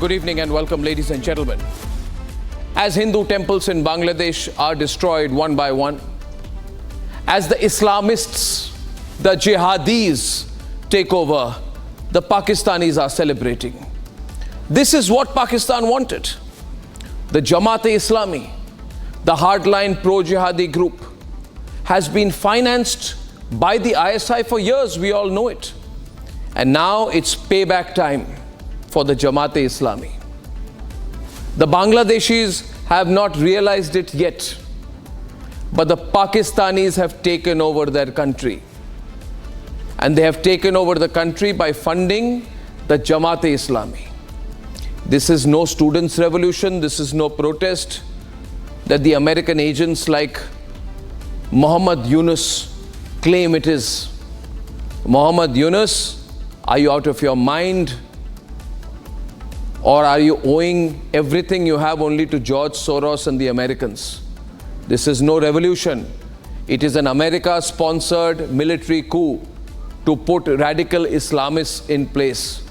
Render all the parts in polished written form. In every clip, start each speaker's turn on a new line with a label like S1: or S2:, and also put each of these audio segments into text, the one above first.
S1: Good evening and welcome, ladies and gentlemen. As Hindu temples in Bangladesh are destroyed one by one, as the Islamists, the jihadis take over, the Pakistanis are celebrating. This is what Pakistan wanted. The Jamaat-e-Islami, the hardline pro-jihadi group, has been financed by the ISI for years, we all know it. And now it's payback time for the Jamaat-e-Islami. The Bangladeshis have not realized it yet, but the Pakistanis have taken over their country. And they have taken over the country by funding the Jamaat-e-Islami. This is no students' revolution, this is no protest that the American agents like Muhammad Yunus claim it is. Muhammad Yunus, are you out of your mind? Or are you owing everything you have only to George Soros and the Americans? This is no revolution. It is an America-sponsored military coup to put radical Islamists in place.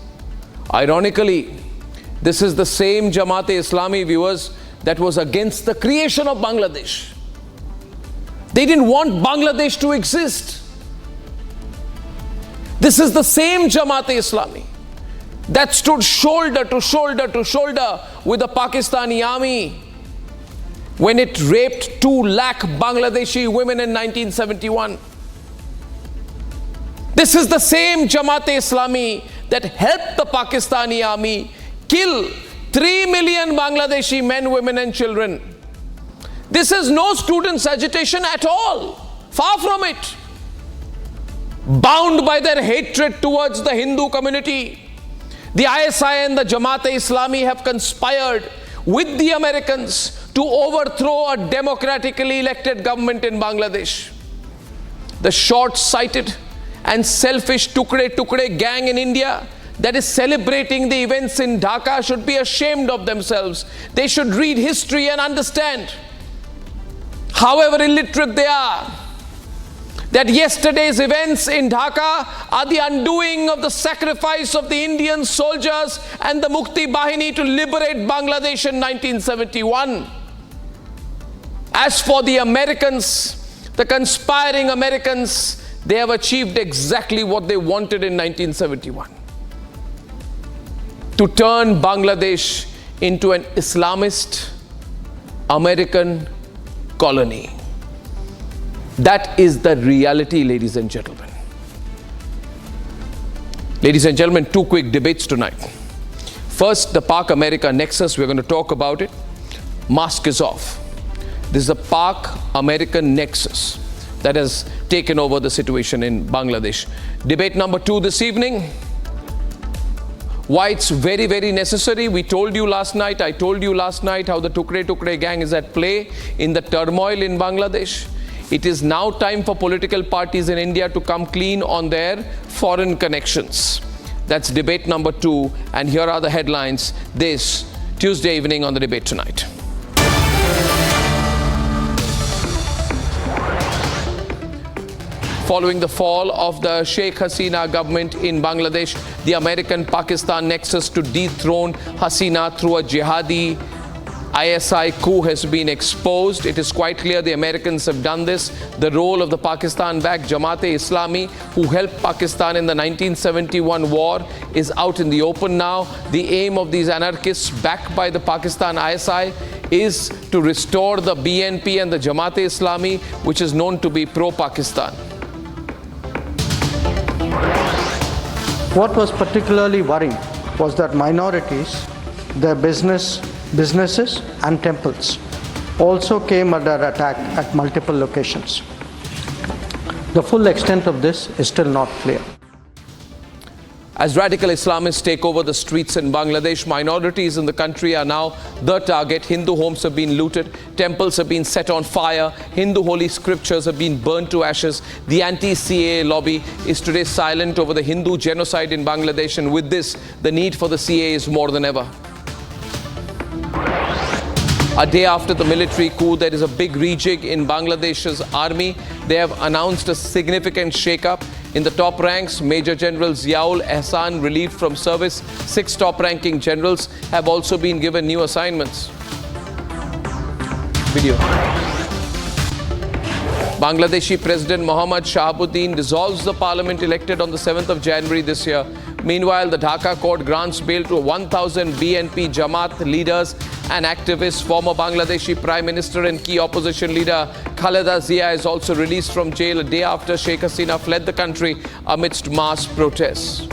S1: Ironically, this is the same Jamaat-e-Islami, viewers, that was against the creation of Bangladesh. They didn't want Bangladesh to exist. This is the same Jamaat-e-Islami that stood shoulder to shoulder to shoulder with the Pakistani army when it raped 2 lakh Bangladeshi women in 1971. This is the same Jamaat-e-Islami that helped the Pakistani army kill 3 million Bangladeshi men, women and children. This is no students' agitation at all. Far from it. Bound by their hatred towards the Hindu community, the ISI and the Jamaat-e-Islami have conspired with the Americans to overthrow a democratically elected government in Bangladesh. The short-sighted and selfish Tukde gang in India that is celebrating the events in Dhaka should be ashamed of themselves. They should read history and understand, however illiterate they are, that yesterday's events in Dhaka are the undoing of the sacrifice of the Indian soldiers and the Mukti Bahini to liberate Bangladesh in 1971. As for the Americans, the conspiring Americans, they have achieved exactly what they wanted in 1971. To turn Bangladesh into an Islamist-American colony. That is the reality, ladies and gentlemen. Ladies and gentlemen, 2 quick debates tonight. First, the Pak-America nexus, we're going to talk about it. Mask is off. This is a Pak-American nexus that has taken over the situation in Bangladesh. Debate number 2 this evening. Why it's very, very necessary. We told you last night, I told you last night how the Tukde gang is at play in the turmoil in Bangladesh. It is now time for political parties in India to come clean on their foreign connections. That's debate number 2. And here are the headlines this Tuesday evening on the Debate Tonight. Following the fall of the Sheikh Hasina government in Bangladesh, the American-Pakistan nexus to dethrone Hasina through a jihadi ISI coup has been exposed. It is quite clear the Americans have done this. The role of the Pakistan-backed Jamaat-e-Islami, who helped Pakistan in the 1971 war, is out in the open now. The aim of these anarchists, backed by the Pakistan ISI, is to restore the BNP and the Jamaat-e-Islami, which is known to be pro-Pakistan.
S2: What was particularly worrying was that minorities, their businesses and temples also came under attack at multiple locations. The full extent of this is still not clear.
S1: As radical Islamists take over the streets in Bangladesh, minorities in the country are now the target. Hindu homes have been looted, temples have been set on fire, Hindu holy scriptures have been burnt to ashes. The anti-CAA lobby is today silent over the Hindu genocide in Bangladesh, and with this, the need for the CAA is more than ever. A day after the military coup, there is a big rejig in Bangladesh's army. They have announced a significant shakeup. In the top ranks, Major General Ziaul Ehsan relieved from service. 6 top-ranking generals have also been given new assignments. Video. Bangladeshi President Mohammad Shahabuddin dissolves the parliament elected on the 7th of January this year. Meanwhile, the Dhaka court grants bail to 1,000 BNP Jamaat leaders and activists. Former Bangladeshi Prime Minister and key opposition leader Khaleda Zia is also released from jail a day after Sheikh Hasina fled the country amidst mass protests.